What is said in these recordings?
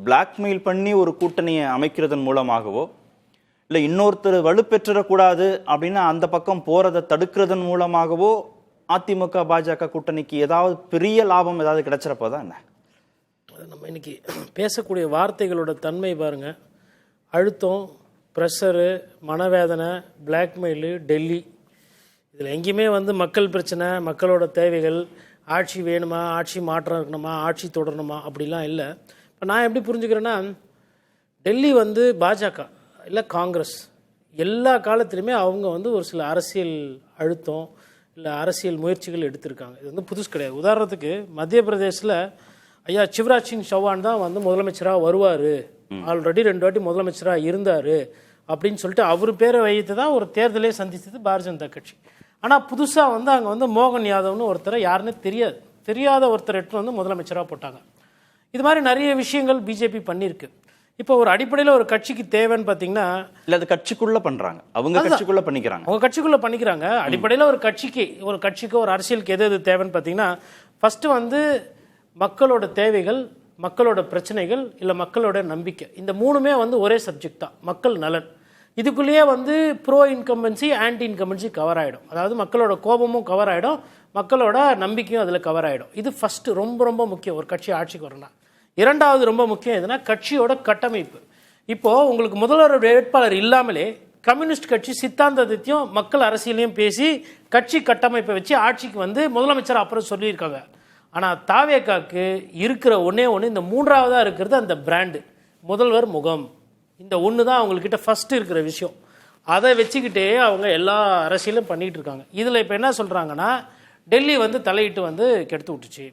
Blackmail பண்ணி ஒரு கூட்டணியை அமைக்கிறதன் மூலமாகவோ இல்லை இன்னொருத்தர் வலுப்பெற்றிடக்கூடாது அப்படின்னு அந்த பக்கம் போறதை தடுக்கிறதன் மூலமாகவோ அதிமுக பாஜக கூட்டணிக்கு ஏதாவது பெரிய லாபம் ஏதாவது கிடைச்சிடப்போதான் என்ன? நம்ம இன்னைக்கு பேசக்கூடிய வார்த்தைகளோட தன்மை பாருங்க. அழுத்தம், ப்ரெஷரு, மனவேதனை, பிளாக்மெயிலு, டெல்லி, இதில் எங்கேயுமே மக்கள் பிரச்சனை, மக்களோட தேவைகள், ஆட்சி வேணுமா, ஆட்சி மாற்றம் இருக்கணுமா, ஆட்சி தொடரணுமா அப்படிலாம் இல்லை. இப்போ நான் எப்படி புரிஞ்சுக்கிறேன்னா, டெல்லி பாஜக இல்லை காங்கிரஸ் எல்லா காலத்துலையுமே அவங்க ஒரு சில அரசியல் அழுத்தம் இல்லை அரசியல் முயற்சிகள் எடுத்திருக்காங்க. இது புதுசு கிடையாது. உதாரணத்துக்கு மத்திய பிரதேசில் ஐயா சிவராஜ் சிங் சௌஹான் தான் முதலமைச்சராக வருவார், ஆல்ரெடி 2 வாட்டி முதலமைச்சராக இருந்தார் அப்படின்னு சொல்லிட்டு அவர் பேரை வைத்து தான் ஒரு தேர்தலே சந்தித்தது பாரதிய ஜனதா கட்சி. ஆனால் புதுசாக அங்கே மோகன் யாதவ்னு ஒருத்தரை யாருன்னு தெரியாத ஒருத்தர் எடுத்து முதலமைச்சராக போட்டாங்க. இது மாதிரி நிறைய விஷயங்கள் பிஜேபி பண்ணியிருக்கு. இப்போ ஒரு அடிப்படையில் ஒரு கட்சிக்கு தேவைன்னு பார்த்தீங்கன்னா, இல்லை அது கட்சிக்குள்ள பண்ணுறாங்க, அவங்க கட்சிக்குள்ள பண்ணிக்கிறாங்க. அடிப்படையில் ஒரு கட்சிக்கு ஒரு அரசியலுக்கு எது தேவைன்னு பார்த்தீங்கன்னா, ஃபஸ்ட்டு மக்களோட தேவைகள், மக்களோட பிரச்சனைகள், இல்லை மக்களோட நம்பிக்கை, இந்த 3மே ஒரே சப்ஜெக்ட் தான், மக்கள் நலன். இதுக்குள்ளேயே pro incumbency, anti incumbency cover ஆகிடும். அதாவது மக்களோட கோபமும் கவர் ஆகிடும், மக்களோட நம்பிக்கையும் அதில் கவர் ஆகிடும். இது ஃபஸ்ட்டு ரொம்ப ரொம்ப முக்கியம் ஒரு கட்சி ஆட்சிக்கு வரணும். இரண்டாவது ரொம்ப முக்கியம் எதுனா கட்சியோட கட்டமைப்பு. இப்போது உங்களுக்கு முதல்வர் வேட்பாளர் இல்லாமலே கம்யூனிஸ்ட் கட்சி சித்தாந்தத்தையும் மக்கள் அரசியலையும் பேசி கட்சி கட்டமைப்பை வச்சு ஆட்சிக்கு முதலமைச்சர் அப்புறம் சொல்லியிருக்காங்க. ஆனால் தாவேகாக்கு இருக்கிற ஒன்று இந்த 3ஆவதாக இருக்கிறது அந்த பிராண்டு, முதல்வர் முகம். இந்த ஒன்று தான் அவங்கக்கிட்ட ஃபஸ்ட்டு இருக்கிற விஷயம். அதை வச்சுக்கிட்டே அவங்க எல்லா அரசியலும் பண்ணிகிட்டு இருக்காங்க. இதில் இப்போ என்ன சொல்கிறாங்கன்னா, டெல்லி தலையிட்டு கெடுத்து விட்டுச்சு.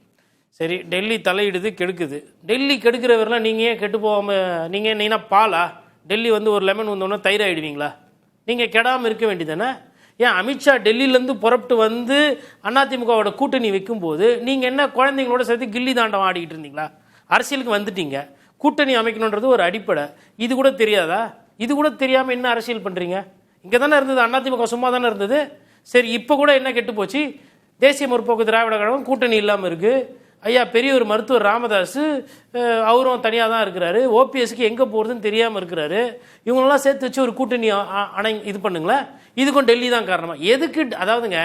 சரி, டெல்லி தலையிடுது, கெடுக்குது. டெல்லி கெடுக்கிறவரெலாம் நீங்கள் ஏன் கெட்டு போகாமல், நீங்கன்னா பாலா? டெல்லி ஒரு லெமன் வந்தோன்னா தயிர் ஆகிடுவீங்களா? நீங்கள் கெடாமல் இருக்க வேண்டியதானே? ஏன் அமித்ஷா டெல்லியிலேருந்து புறப்பட்டு அதிமுகவோட கூட்டணி வைக்கும்போது நீங்கள் என்ன குழந்தைங்களோட சேர்த்து கில்லி தாண்டம் ஆடிக்கிட்டு இருந்தீங்களா? அரசியலுக்கு வந்துட்டீங்க, கூட்டணி அமைக்கணுன்றது ஒரு அடிப்படை. இது கூட தெரியாதா? இது கூட தெரியாமல் என்ன அரசியல் பண்ணுறீங்க? இங்கே தானே இருந்தது, அதிமுக சும்மா தானே இருந்தது. சரி, இப்போ கூட என்ன கெட்டு போச்சு? தேசிய முற்போக்கு திராவிட கழகம் கூட்டணி இல்லாமல் இருக்குது. ஐயா பெரியவர் மருத்துவர் ராமதாஸ் அவரும் தனியாக தான் இருக்கிறாரு. ஓபிஎஸ்க்கு எங்கே போகிறதுன்னு தெரியாமல் இருக்கிறாரு. இவங்களெல்லாம் சேர்த்து வச்சு ஒரு கூட்டணி இது பண்ணுங்களேன். இதுக்கும் டெல்லி தான் காரணமாக எதுக்கு? அதாவதுங்க,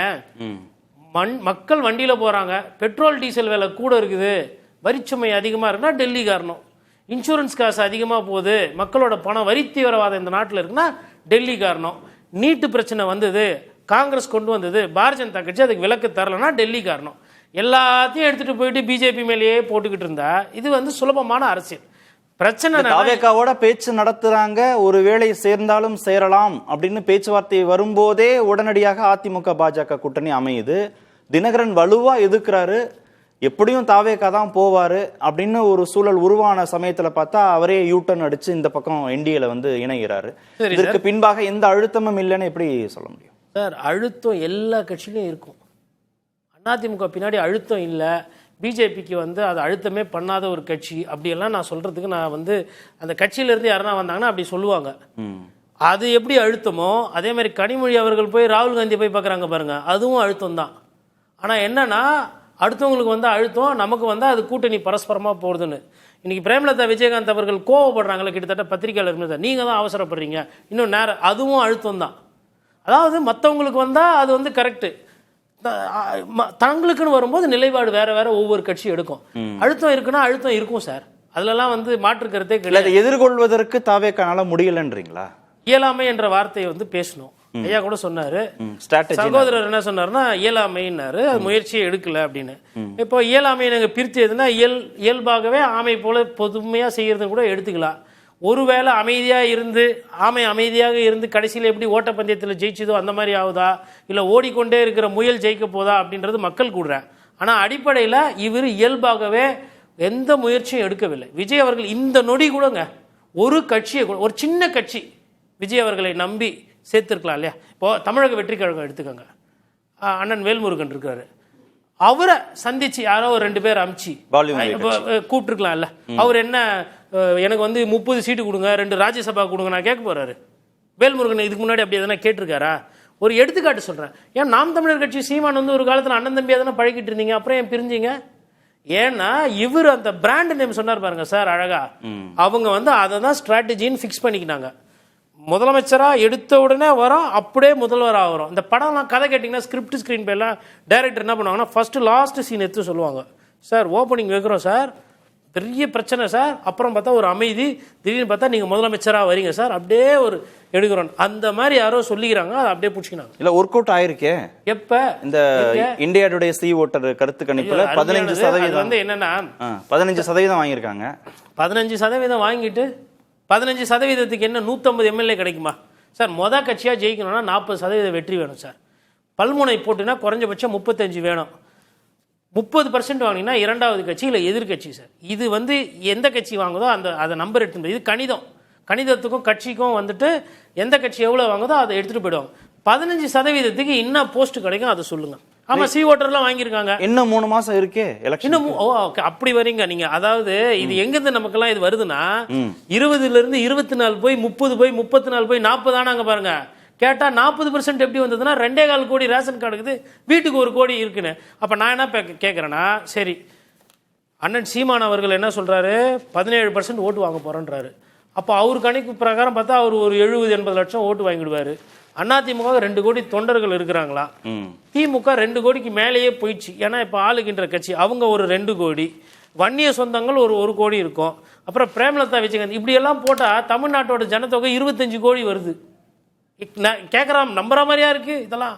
மக்கள் வண்டியில் போகிறாங்க, பெட்ரோல் டீசல் விலை கூட இருக்குது, வரிச்சுமை அதிகமாக இருக்குன்னா டெல்லி காரணம். இன்சூரன்ஸ் காசு அதிகமாக போகுது, மக்களோட பணம் வரி தீவிரவாதம் இந்த நாட்டில் இருக்குன்னா டெல்லி காரணம். நீட்டு பிரச்சனை வந்தது, காங்கிரஸ் கொண்டு வந்தது, பாரதிய ஜனதா கட்சி அதுக்கு விலக்கு தரலைன்னா டெல்லி காரணம். எல்லாத்தையும் எடுத்துகிட்டு போயிட்டு பிஜேபி மேலேயே போட்டுக்கிட்டு இருந்தா இது சுலபமான அரசியல். பிரச்சனை தாவேகாவோட பேச்சு நடத்துறாங்க, ஒரு வேளை சேர்ந்தாலும் சேரலாம் அப்படின்னு பேச்சுவார்த்தை வரும்போதே உடனடியாக அதிமுக பாஜக கூட்டணி அமையுது. தினகரன் வலுவா எதிர்க்கிறாரு, எப்படியும் தாவேகா தான் போவாரு அப்படின்னு ஒரு சூழல் உருவான சமயத்துல பார்த்தா அவரே யூட்டர்ன் அடிச்சு இந்த பக்கம் என்டிஏல இணைகிறாரு. இதற்கு பின்பாக எந்த அழுத்தமும் இல்லைன்னு எப்படி சொல்ல முடியும் சார்? அழுத்தம் எல்லா கட்சியிலும் இருக்கும். அதிமுக பின்னாடி அழுத்தம் இல்லை, பிஜேபிக்கு அது அழுத்தமே பண்ணாத ஒரு கட்சி அப்படியெல்லாம் நான் சொல்கிறதுக்கு நான் அந்த கட்சியிலேருந்து யாருன்னா வந்தாங்கன்னா அப்படி சொல்லுவாங்க. அது எப்படி அழுத்தமோ அதே மாதிரி கனிமொழி அவர்கள் போய் ராகுல் காந்தி போய் பார்க்குறாங்க பாருங்க, அதுவும் அழுத்தம் தான். ஆனால் என்னன்னா, அடுத்தவங்களுக்கு அழுத்தம், நமக்கு அது கூட்டணி பரஸ்பரமாக போகிறதுன்னு. இன்றைக்கி பிரேமலதா விஜயகாந்த் அவர்கள் கோவப்படுறாங்களே, கிட்டத்தட்ட பத்திரிகையாளர் நீங்கள் தான் அவசரப்படுறீங்க, இன்னும் நேரம், அதுவும் அழுத்தம் தான். அதாவது மற்றவங்களுக்கு வந்தால் அது கரெக்டு, தங்களுக்குன்னு வரும்போது நிலைப்பாடு வேற வேற ஒவ்வொரு கட்சி எடுக்கும். அழுத்தம் இருக்குன்னா அழுத்தம் இருக்கும் சார், அதுலலாம் மாற்று கருத்தே கிடையாது. எதிர்கொள்வதற்கு தாவேகானால முடியலன்றீங்களா? இயலாமை என்ற வார்த்தையை பேசணும். ஐயா கூட சொன்னாரு, சகோதரர் என்ன சொன்னாருன்னா இயலாமைன்னாரு, அது முயற்சியை எடுக்கல அப்படின்னு. இப்போ இயலாமையை நாங்க பிரித்து எதுனா இயல்பாகவே ஆமை போல பொதுமையா செய்யறது கூட எடுத்துக்கலாம். ஒருவேளை அமைதியாக இருந்து கடைசியில் எப்படி ஓட்டப்பந்தயத்தில் ஜெயிச்சதோ அந்த மாதிரி ஆகுதா, இல்லை ஓடிக்கொண்டே இருக்கிற முயல் ஜெயிக்க போதா அப்படின்றது மக்கள் கூடுறேன். ஆனால் அடிப்படையில் இவர் இயல்பாகவே எந்த முயற்சியும் எடுக்கவில்லை. விஜய் அவர்கள் இந்த நொடி கூடங்க ஒரு கட்சியை கூட, ஒரு சின்ன கட்சி விஜய் அவர்களை நம்பி சேர்த்துருக்கலாம் இல்லையா? இப்போது தமிழக வெற்றி கழகம் எடுத்துக்கோங்க, அண்ணன் வேல்முருகன் இருக்காரு, அவரை சந்திச்சு யாரோ ஒரு 2 பேர் அமிச்சு கூப்பிட்டுருக்கலாம்ல. அவர் என்ன எனக்கு 30 சீட்டு கொடுங்க, 2 ராஜ்யசபா கொடுங்க நான் கேட்க போறாரு? வேல்முருகன் இதுக்கு முன்னாடி அப்படி எதனா கேட்டிருக்காரா? ஒரு எடுத்துக்காட்டு சொல்றேன். ஏன் நாம் தமிழர் கட்சி சீமான் ஒரு காலத்தில் அண்ணன் தம்பியா தானே பழகிட்டு இருந்தீங்க, அப்புறம் ஏன் பிரிஞ்சிங்க? ஏன்னா இவர் அந்த பிராண்ட் நேம் சொன்னார் பாருங்க சார் அழகா, அவங்க வந்து அதை தான் ஸ்ட்ராட்டஜின்னு ஃபிக்ஸ் பண்ணிக்கினாங்க. முதலமைச்சரா எடுத்த உடனே வரோம், அப்படியே முதல்வராக வரும். இந்த படம்லாம் கதை கேட்டிங்கன்னா ஸ்கிரிப்ட் ஸ்க்ரீன் பேலாம் டைரக்டர் என்ன பண்ணுவாங்கன்னா ஃபர்ஸ்ட் லாஸ்ட் சீன் எடுத்து சொல்லுவாங்க, சார் ஓப்பனிங் வைக்கிறோம் சார், பெரிய பிரச்சனை சார், அப்புறம் பார்த்தா ஒரு அமைதி, திடீர்னு பார்த்தா நீங்கள் முதலமைச்சராக வரீங்க சார், அப்படியே ஒரு எடுக்கிறோம். அந்த மாதிரி யாரோ சொல்லிக்கிறாங்க, அதை அப்படியே பிடிச்சிக்கினாங்க. இல்லை ஒர்க் அவுட் ஆயிருக்கே. எப்போ இந்த இந்தியா டுடே சி ஓட்டர் கருத்து கணிப்புல 15% வந்து என்னன்னா 15% வாங்கியிருக்காங்க. 15% வாங்கிட்டு 15%க்கு என்ன 150 எம்எல்ஏ கிடைக்குமா சார்? மொதல் கட்சியாக ஜெயிக்கணும்னா 40% வெற்றி வேணும் சார். பல்முனை போட்டுனா குறைஞ்சபட்சம் 35 வேணும். 30% வாங்கினீங்கன்னா இரண்டாவது கட்சி இல்லை எதிர்கட்சி சார். இது வந்து எந்த கட்சி வாங்குதோ அதை நம்பர் எடுத்து, இது கணிதம். கணிதத்துக்கும் கட்சிக்கும் வந்துட்டு எந்த கட்சி எவ்வளோ வாங்குதோ அதை எடுத்துகிட்டு போயிடுவாங்க. 15%க்கு என்ன போஸ்ட் கிடைக்கும் அதை சொல்லுங்க. ஆமா, சி ஓட்டர்லாம் வாங்கியிருக்காங்க. இன்னும் 3 மாசம் இருக்கே எலெக்ஷன். இன்னும் அப்படி வரீங்க நீங்க. அதாவது இது எங்கிருந்து நமக்கெல்லாம் இது வருதுன்னா 20ல இருந்து 24 போய் 30 போய் 34 போய் 40 ஆனாங்க பாருங்க. கேட்டா 40% எப்படி வந்ததுன்னா 2.25 கோடி ரேஷன் கார்டுக்குது, வீட்டுக்கு 1 கோடி இருக்குன்னு. அப்ப நான் என்ன கேட்கறேன்னா, சரி அண்ணன் சீமான் அவர்கள் என்ன சொல்றாரு, 17% ஓட்டு வாங்க போறேன்றாரு. அப்போ அவர் கணக்கு பிரகாரம் பார்த்தா அவர் ஒரு 70-80 லட்சம் ஓட்டு வாங்கிடுவாரு. அதிமுக 2 கோடி தொண்டர்கள் இருக்கிறாங்களா, திமுக 2 கோடிக்கு மேலேயே போயிடுச்சு. ஏன்னா இப்போ ஆளுகின்ற கட்சி அவங்க ஒரு 2 கோடி, வன்னிய சொந்தங்கள் ஒரு 1 கோடி இருக்கும், அப்புறம் பிரேமலதா விஜயகாந்த், இப்படி எல்லாம் போட்டால் தமிழ்நாட்டோட ஜனத்தொகை 25 கோடி வருது. கேட்குறான் நம்புற மாதிரியா இருக்கு இதெல்லாம்.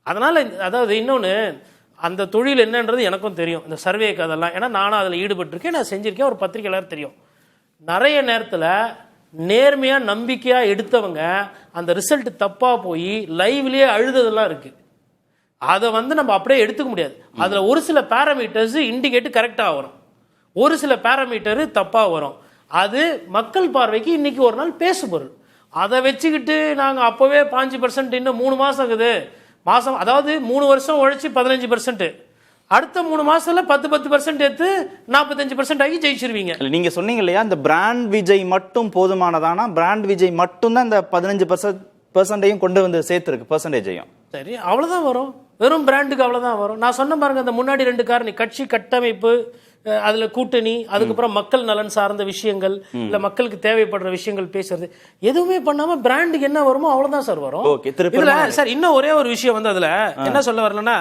அதனால அதாவது இன்னொன்று, அந்த தொழில் என்னன்றது எனக்கும் தெரியும், இந்த சர்வேக்கு அதெல்லாம். ஏன்னா நானும் அதில் ஈடுபட்டிருக்கேன், நான் செஞ்சிருக்கேன், ஒரு பத்திரிகையாளர் தெரியும். நிறைய நேரத்தில் நேர்மையாக நம்பிக்கையாக எடுத்தவங்க அந்த ரிசல்ட் தப்பாக போய் லைவ்லேயே அழுததெல்லாம் இருக்குது. அதை வந்து நம்ம அப்படியே எடுத்துக்க முடியாது. அதில் ஒரு சில பேராமீட்டர்ஸ் இண்டிகேட்டு கரெக்டாக வரும், ஒரு சில பேராமீட்டரு தப்பாக வரும். அது மக்கள் பார்வைக்கு இன்னைக்கு ஒரு நாள் பேசு பொருள். அதை வச்சுக்கிட்டு நாங்கள் அப்போவே 5%, இன்னும் 3 மாதம் இருக்குது, அதாவது 3 வருஷம் உழைச்சி 15%, அடுத்த 3 மாசத்துல 10% எடுத்து 45% ஆகி ஜெயிச்சிருவீங்க. நீங்க சொன்னீங்க இல்லையா, இந்த பிராண்ட் விஜய் மட்டும் போதுமானதானா? பிராண்ட் விஜய் மட்டும் தான் இந்த 15% கொண்டு வந்து சேர்த்துருக்கு பெர்சன்டேஜையும். சரி, அவ்வளவுதான் வரும், வெறும் பிராண்டுக்கு அவ்வளவுதான் வரும். நான் சொன்ன பாருங்க, அந்த முன்னாடி 2 காரணி, கட்சி கட்டமைப்பு, அதுல கூட்டணி, அதுக்கப்புறம் மக்கள் நலன் சார்ந்த விஷயங்கள், இல்ல மக்களுக்கு தேவைப்படுற விஷயங்கள் பேசுறது, எதுவுமே பண்ணாம பிராண்டுக்கு என்ன வருமோ அவ்வளவுதான் சார் வரும். சார் இன்னும் ஒரே ஒரு விஷயம் வந்து அதுல என்ன சொல்ல வரலன்னா,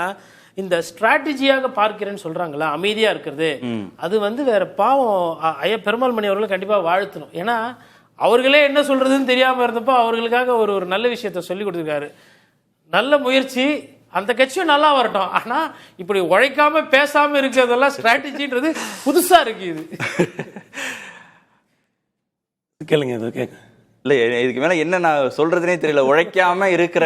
இந்த ஸ்ட்ராட்டஜியாக பார்க்கிறேன்னு சொல்றாங்களா, அமைதியா இருக்கிறது, அது வந்து வேற. பாவம் ஐயா பெருமாள் மணி அவர்களை கண்டிப்பா வாழ்த்தணும். ஏன்னா அவர்களே என்ன சொல்றதுன்னு தெரியாம இருந்தப்போ அவர்களுக்காக ஒரு நல்ல விஷயத்த சொல்லி கொடுத்துருக்காரு. நல்ல முயற்சி, அந்த கட்சியும் நல்லா வரட்டும். ஆனா இப்படி உழைக்காம பேசாம இருக்கிறதெல்லாம் ஸ்ட்ராட்டஜின்றது புதுசா இருக்கு. இது கேளுங்க, இது கேட்க இல்ல, இதுக்கு மேல என்ன நான் சொல்றதுனே தெரியல. உழைக்காம இருக்கிற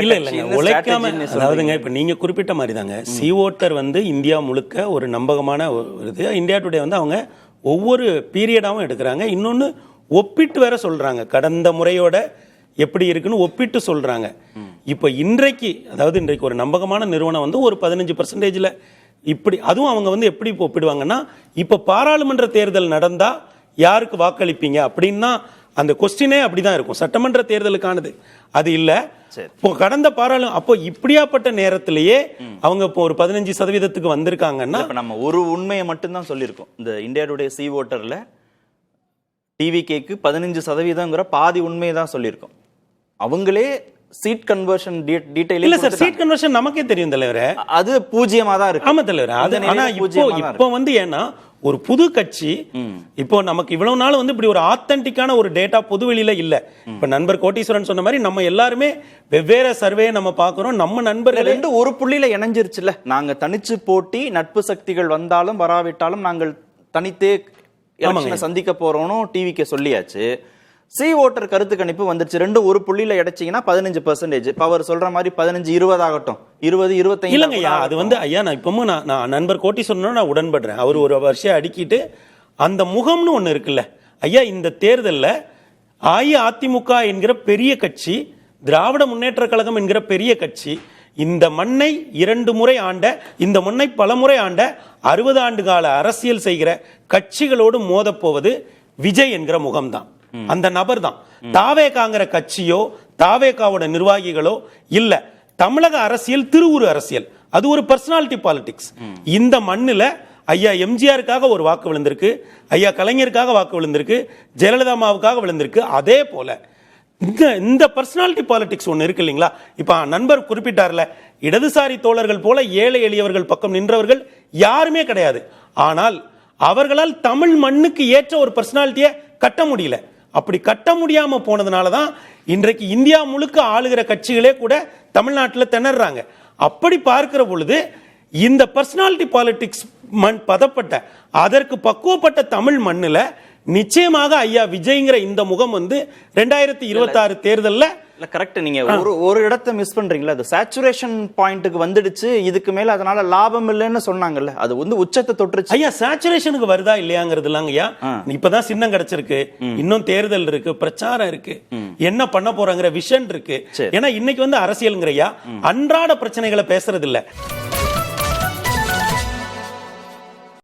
உழைக்காம, அதாவதுங்க இப்ப நீங்க குறிப்பிட்ட மாதிரி தாங்க, சி ஓட்டர் வந்து இந்தியா முழுக்க ஒரு நம்பகமான ஒரு இது. இந்தியா டுடே வந்து அவங்க ஒவ்வொரு பீரியடாவும் எடுக்கிறாங்க. இன்னொன்னு ஒப்பிட்டு வேற சொல்றாங்க, கடந்த முறையோட எப்படி இருக்குன்னு ஒப்பிட்டு சொல்றாங்க. இப்ப இன்றைக்கு, அதாவது இன்றைக்கு ஒரு நம்பகமான நிறுவனம் வந்து ஒரு 15% இப்படி, அதுவும் அவங்க வந்து எப்படி ஒப்பிடுவாங்கன்னா, இப்ப பாராளுமன்ற தேர்தல் நடந்தா யாருக்கு வாக்களிப்பீங்க அப்படின்னா அந்த கொஸ்டினே அப்படிதான் இருக்கும், சட்டமன்ற தேர்தலுக்கானது. அது இல்ல, இப்போ கடந்த அப்போ இப்படியாப்பட்ட நேரத்திலேயே அவங்க இப்போ ஒரு 15% வந்திருக்காங்கன்னா, நம்ம ஒரு உண்மையை மட்டும்தான் சொல்லியிருக்கோம். இந்த இந்தியா டுடே சி ஓட்டர்ல டிவிகேக்கு 15% பாதி உண்மையை தான் சொல்லியிருக்கோம். அவங்களே சீட் கன்வர்ஷன் டீடைல் இல்ல சார், சீட் கன்வர்ஷன் நமக்கே தெரியும் தலைவரே, அது 0 தான் இருக்கு. ஆமா தலைவரே, அது ஆனா இப்போ வந்து ஏன்னா ஒரு புது கட்சி, இப்போ நமக்கு இவ்வளவு நாள் வந்து இப்படி ஒரு ஆத்தென்டிக்கான ஒரு டேட்டா பொதுவெளியில இல்ல. இப்ப நண்பர் கோட்டீஸ்வரன் சொன்ன மாதிரி நம்ம எல்லாருமே வெவ்வேறு சர்வே நம்ம பாக்குறோம். நம்ம நண்பர்கள் 2 ஒரு புள்ளியில இணைஞ்சிருச்சுல. நாங்க தனிச்சு போட்டி, நட்பு சக்திகள் வந்தாலும் வராவிட்டாலும் நாங்கள் தனித்தே எலெக்ஷனை சந்திக்க போறோம்னு டிவிக்கு சொல்லியாச்சு. சி ஓட்டர் கருத்து கணிப்பு வந்துருச்சு. 2 ஒரு புள்ளியில இடைச்சிங்கன்னா 15%. பவர் சொல்ற மாதிரி 15-20 ஆகட்டும், 20-25 இல்லைங்கய்யா. அது வந்து ஐயா, நான் இப்பவும் நான் நண்பர் கோட்டி சொன்னா நான் உடன்படுறேன். அவர் ஒரு வருஷம் அடிக்கிட்டு அந்த முகம்னு ஒண்ணு இருக்குல்ல ஐயா, இந்த தேர்தலில் அஇஅதிமுக என்கிற பெரிய கட்சி, திராவிட முன்னேற்ற கழகம் என்கிற பெரிய கட்சி, இந்த மண்ணை 2 முறை ஆண்ட, இந்த மண்ணை பல முறை ஆண்ட 60 ஆண்டு கால அரசியல் செய்கிற கட்சிகளோடு மோதப்போவது விஜய் என்கிற முகம்தான், அந்த நபர் தான். தாவேகாங்கிற கட்சியோ தாவேகாவோட நிர்வாகிகளோ இல்ல. தமிழக அரசியல் திருவுரு அரசியல், அது ஒரு பர்சனாலிட்டி பாலிடிக்ஸ். இந்த மண்ணில் ஐயா எம்ஜிஆருக்காக ஒரு வாக்கு விழுந்திருக்கு, ஐயா கலைஞருக்காக வாக்கு விழுந்திருக்கு, ஜெயலலிதா அம்மாவுக்காக விழுந்திருக்கு. அதே போல இந்த பர்சனாலிட்டி பாலிடிக்ஸ் ஒன்று இருக்கு இல்லைங்களா? இப்போ நண்பர் குறிப்பிட்டார்ல, இடதுசாரி தோழர்கள் போல ஏழை எளியவர்கள் பக்கம் நின்றவர்கள் யாருமே கிடையாது. ஆனால் அவர்களால் தமிழ் மண்ணுக்கு ஏற்ற ஒரு பர்சனாலிட்டியை கட்ட முடியல. அப்படி கட்ட முடியாம போனதுனால தான் இன்றைக்கு இந்தியா முழுக்க ஆளுகிற கட்சிகளே கூட தமிழ்நாட்டில் திணறாங்க. அப்படி பார்க்கிற பொழுது இந்த பர்சனாலிட்டி பாலிடிக்ஸ் பதப்பட்ட அதற்கு பக்குவப்பட்ட தமிழ் மண்ணில் நிச்சயமாக ஐயா விஜய்ங்கிற இந்த முகம் வந்து 2026 தேர்தலில் கரெக்ட். நீங்க ஒரு இடத்தை மிஸ் பண்றீங்களா? அது சேச்சுரேஷன் பாயிண்ட்டுக்கு வந்துடுச்சு, இதுக்கு மேல அதனால லாபம் இல்லைன்னு சொன்னாங்கல்ல, அது வந்து உச்சத்தை தொட்டுருச்சு. ஐயா சேச்சுரேஷனுக்கு வருதா இல்லையாங்கிறது இல்லங்க ஐயா. இப்பதான் சின்னம் கிடைச்சிருக்கு, இன்னும் தேர்தல் இருக்கு, பிரச்சாரம் இருக்கு, என்ன பண்ண போறாங்கிற விஷன் இருக்கு. ஏன்னா இன்னைக்கு வந்து அரசியல்ங்கிற ஐயா அன்றாட பிரச்சனைகளை பேசுறது இல்ல.